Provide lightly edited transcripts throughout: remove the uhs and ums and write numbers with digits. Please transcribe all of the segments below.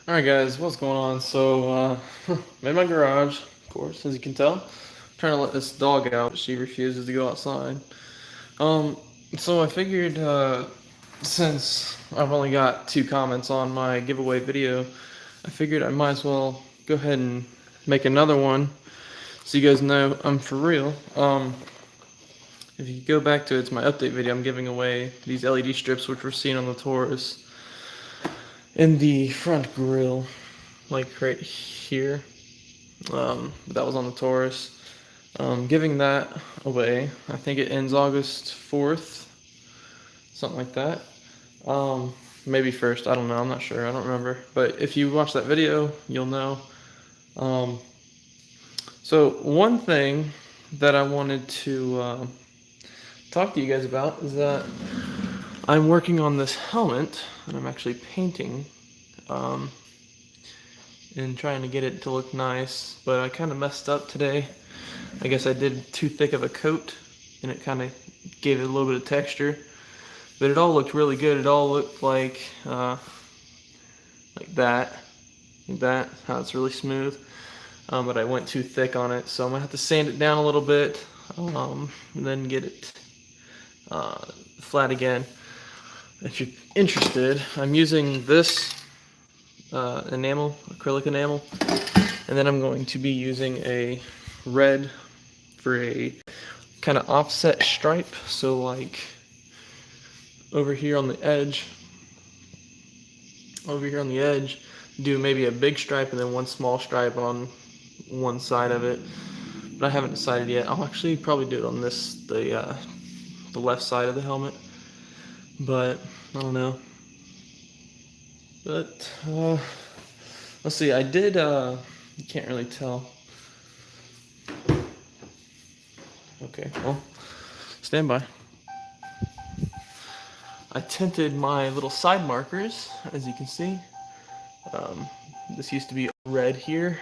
Alright guys, what's going on? So, I'm in my garage, of course, as you can tell. I'm trying to let this dog out, but she refuses to go outside. Um, so I figured, since I've only got 2 comments on my giveaway video, I figured I might as well go ahead and make another one so you guys know I'm for real. If you go back to it, it's my update video, I'm giving away these LED strips which were seen on the Taurus in the front grille, like right here. That was on the Taurus. Giving that away. I think it ends August 4th, something like that. Maybe 1st, I don't know, I'm not sure, I don't remember. But if you watch that video, you'll know. Um, so one thing that I wanted to talk to you guys about is that I'm working on this helmet, and I'm actually painting. Um, and trying to get it to look nice, but I kind of messed up today. I guess I did too thick of a coat, and it kind of gave it a little bit of texture, but it all looked really good. It all looked like that, how it's really smooth, but I went too thick on it, so I'm gonna have to sand it down a little bit, and then get it flat again. If you're interested, I'm using this enamel, acrylic enamel, and then I'm going to be using a red for a kind of offset stripe, so like over here on the edge, do maybe a big stripe and then one small stripe on one side of it, but I haven't decided yet. I'll actually probably do it on the left side of the helmet, but I don't know. But let's see, I did you can't really tell. Okay, well, stand by. I tinted my little side markers, as you can see. This used to be red here.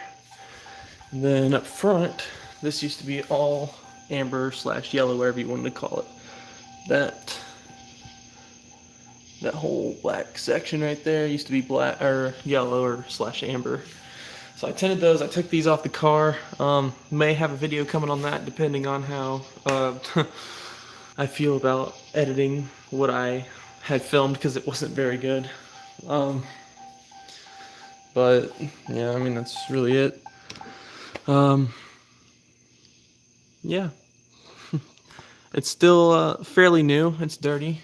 And then up front, this used to be all amber / yellow, whatever you wanted to call it. That whole black section right there used to be black or yellow or / amber. So I tinted those. I took these off the car. May have a video coming on that, depending on how I feel about editing what I had filmed, because it wasn't very good. But yeah, I mean, that's really it. Yeah, it's still fairly new. It's dirty.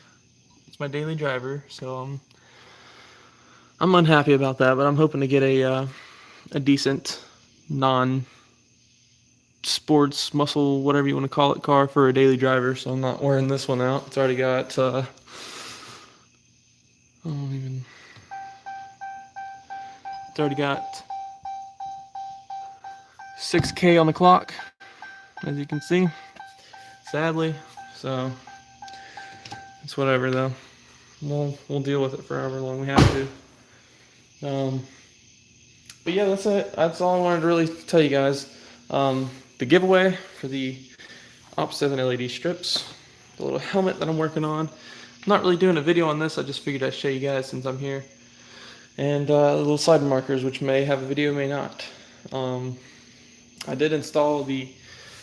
It's my daily driver, so I'm unhappy about that. But I'm hoping to get a decent non-sports muscle, whatever you want to call it, car for a daily driver. So I'm not wearing this one out. It's already got it's already got 6K on the clock, as you can see, sadly. So it's whatever though. We'll deal with it for however long we have to. But yeah, that's it. That's all I wanted to really tell you guys. The giveaway for the Op7 LED strips, the little helmet that I'm working on. I'm not really doing a video on this. I just figured I'd show you guys since I'm here. And the little side markers, which may have a video, may not. I did install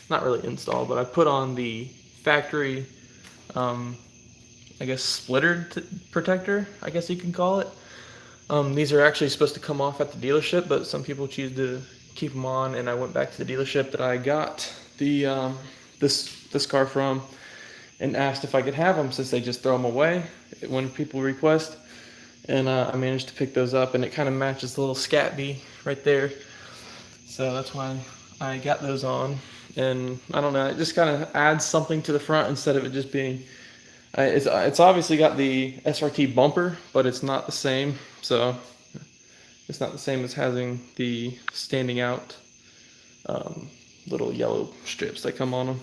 not really install, but I put on the factory, I guess, splitter protector, I guess you can call it. These are actually supposed to come off at the dealership, but some people choose to keep them on, and I went back to the dealership that I got this car from and asked if I could have them, since they just throw them away when people request. And I managed to pick those up, and it kind of matches the little scat bee right there. So that's why I got those on. And I don't know, it just kind of adds something to the front instead of it just being... It's obviously got the SRT bumper, but it's not the same. So it's not the same as having the standing out little yellow strips that come on them.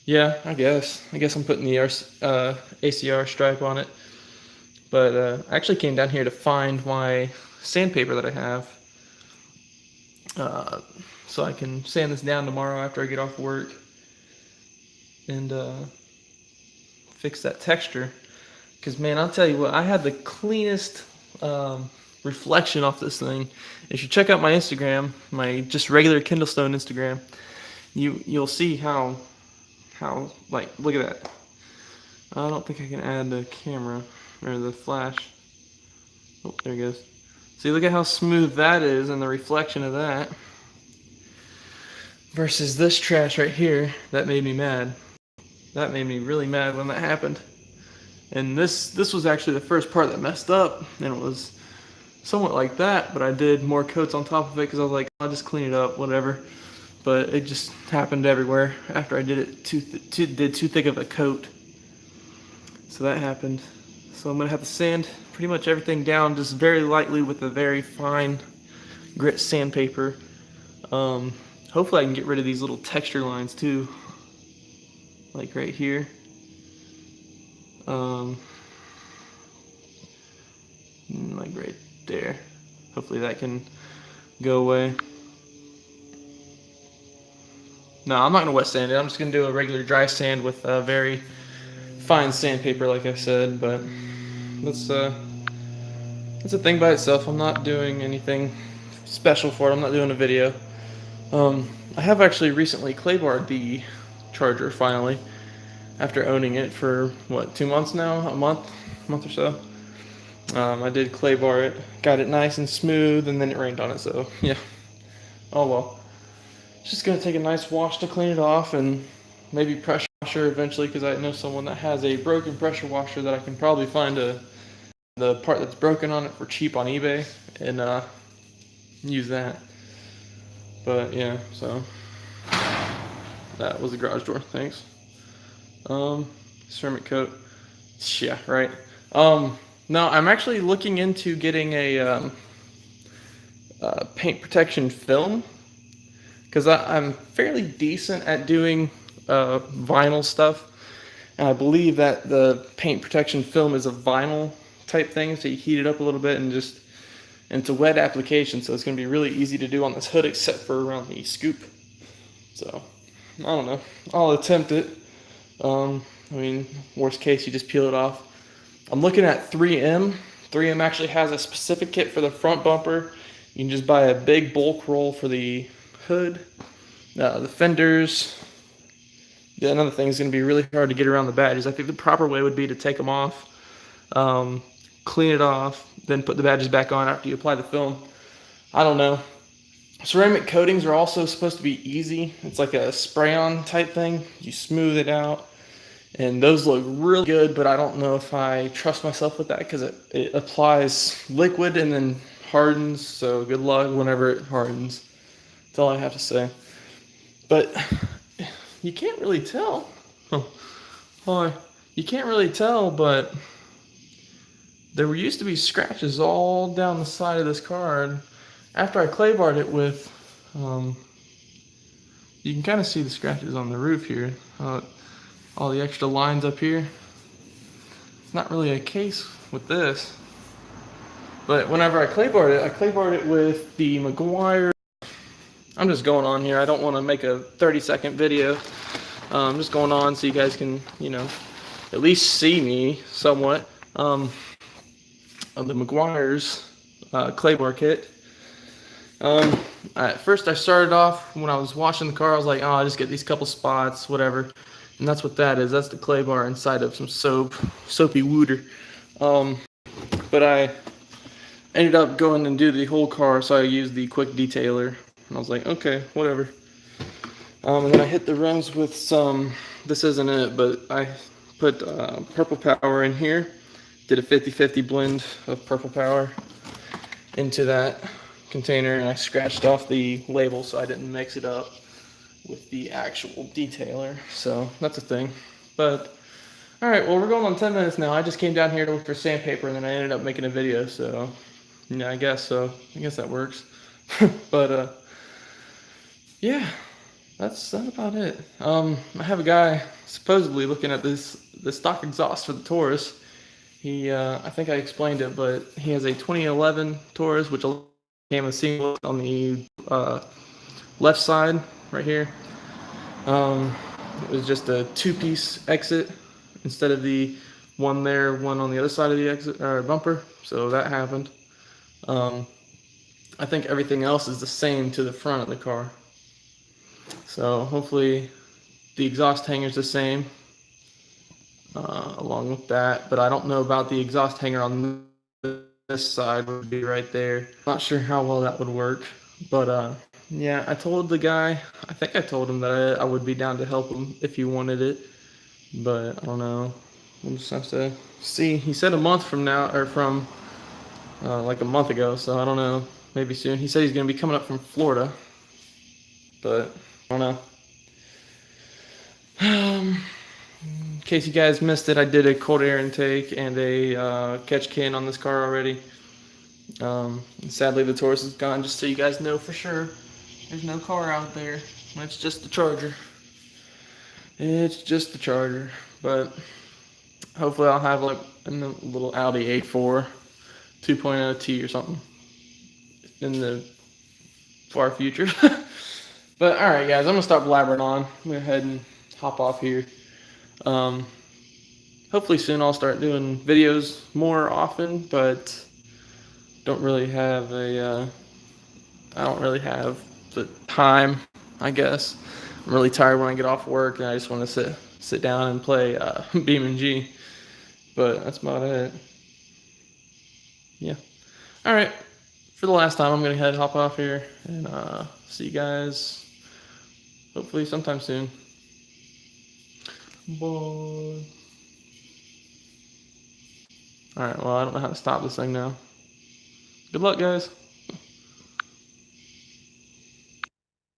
Yeah, I guess I'm putting the ACR stripe on it. But I actually came down here to find my sandpaper that I have, so I can sand this down tomorrow after I get off work and fix that texture. Because, man, I'll tell you what, I had the cleanest reflection off this thing. If you check out my Instagram, my just regular kindlestone Instagram, you'll see how like, look at that. I don't think I can add the camera or the flash. Oh, there it goes. See, look at how smooth that is and the reflection of that versus this trash right here. That made me mad. That made me really mad when that happened. And this was actually the first part that messed up, and it was somewhat like that, but I did more coats on top of it because I was like, I'll just clean it up, whatever. But it just happened everywhere after I did it too thick of a coat. So that happened. So I'm gonna have to sand pretty much everything down just very lightly with a very fine grit sandpaper. Hopefully I can get rid of these little texture lines too, like right here. Like right there. Hopefully that can go away. No, I'm not gonna wet sand it. I'm just gonna do a regular dry sand with a very fine sandpaper, like I said. But that's a thing by itself. I'm not doing anything special for it. I'm not doing a video. I have actually recently claybarred the charger finally, after owning it for what, 2 months now, a month or so. I did claybar it, got it nice and smooth, and then it rained on it. So yeah. Oh well. It's just gonna take a nice wash to clean it off, and maybe pressure washer eventually, because I know someone that has a broken pressure washer that I can probably find the part that's broken on it for cheap on eBay and use that. But yeah, so that was the garage door. Thanks. Ceramic coat. Yeah, right. No, I'm actually looking into getting a paint protection film, because I'm fairly decent at doing vinyl stuff, and I believe that the paint protection film is a vinyl type thing, so you heat it up a little bit and it's a wet application, so it's going to be really easy to do on this hood except for around the scoop. So I don't know, I'll attempt it. I mean, worst case, you just peel it off. I'm looking at 3M. 3M actually has a specific kit for the front bumper. You can just buy a big bulk roll for the hood, the fenders. Yeah, another thing is going to be really hard to get around the badges. I think the proper way would be to take them off, clean it off, then put the badges back on after you apply the film. I don't know. Ceramic coatings are also supposed to be easy. It's like a spray-on type thing. You smooth it out, and those look really good, but I don't know if I trust myself with that, because it applies liquid and then hardens, so good luck whenever it hardens. That's all I have to say. But you can't really tell. Oh, you can't really tell, but there used to be scratches all down the side of this card. After I claybarred it with, you can kind of see the scratches on the roof here. All the extra lines up here. It's not really a case with this. But whenever I claybarred it with the Meguiar. I'm just going on here. I don't want to make a 30-second video. I'm just going on so you guys can, at least see me somewhat. The Meguiar's claybar kit. At first I started off, when I was washing the car, I was like, oh, I'll just get these couple spots, whatever. And that's what that is. That's the clay bar inside of some soapy wooder. But I ended up going and do the whole car, so I used the quick detailer. And I was like, okay, whatever. And then I hit the rims with some, this isn't it, but I put Purple Power in here. Did a 50-50 blend of Purple Power into that container, and I scratched off the label so I didn't mix it up with the actual detailer. So that's a thing. But alright, well, we're going on 10 minutes now. I just came down here to look for sandpaper, and then I ended up making a video, so yeah, I guess so. I guess that works. But yeah, that's about it. I have a guy supposedly looking at the stock exhaust for the Taurus. He I think I explained it, but he has a 2011 Taurus, which came with single on the left side right here. It was just a 2-piece exit instead of the one there, one on the other side of the exit or bumper. So that happened. I think everything else is the same to the front of the car. So hopefully the exhaust hanger is the same along with that. But I don't know about the exhaust hanger on this side, would be right there. Not sure how well that would work. But yeah, I told the guy, I think I told him that I would be down to help him if he wanted it. But I don't know. We'll just have to see. He said a month from now, or from like a month ago, so I don't know. Maybe soon. He said he's going to be coming up from Florida, but I don't know. In case you guys missed it, I did a cold air intake and a catch can on this car already. Sadly, the Taurus is gone, just so you guys know for sure. There's no car out there. It's just the Charger. It's just the Charger. But hopefully I'll have like a little Audi A4 2.0 T or something in the far future. But alright guys, I'm going to stop blabbering on. I'm going to go ahead and hop off here. Hopefully soon I'll start doing videos more often, but don't really have I don't really have the time, I guess. I'm really tired when I get off work and I just want to sit down and play beamng. But that's about it. Yeah. Alright. For the last time, I'm going to hop off here and see you guys hopefully sometime soon. Bye. Alright, well, I don't know how to stop this thing now. Good luck, guys.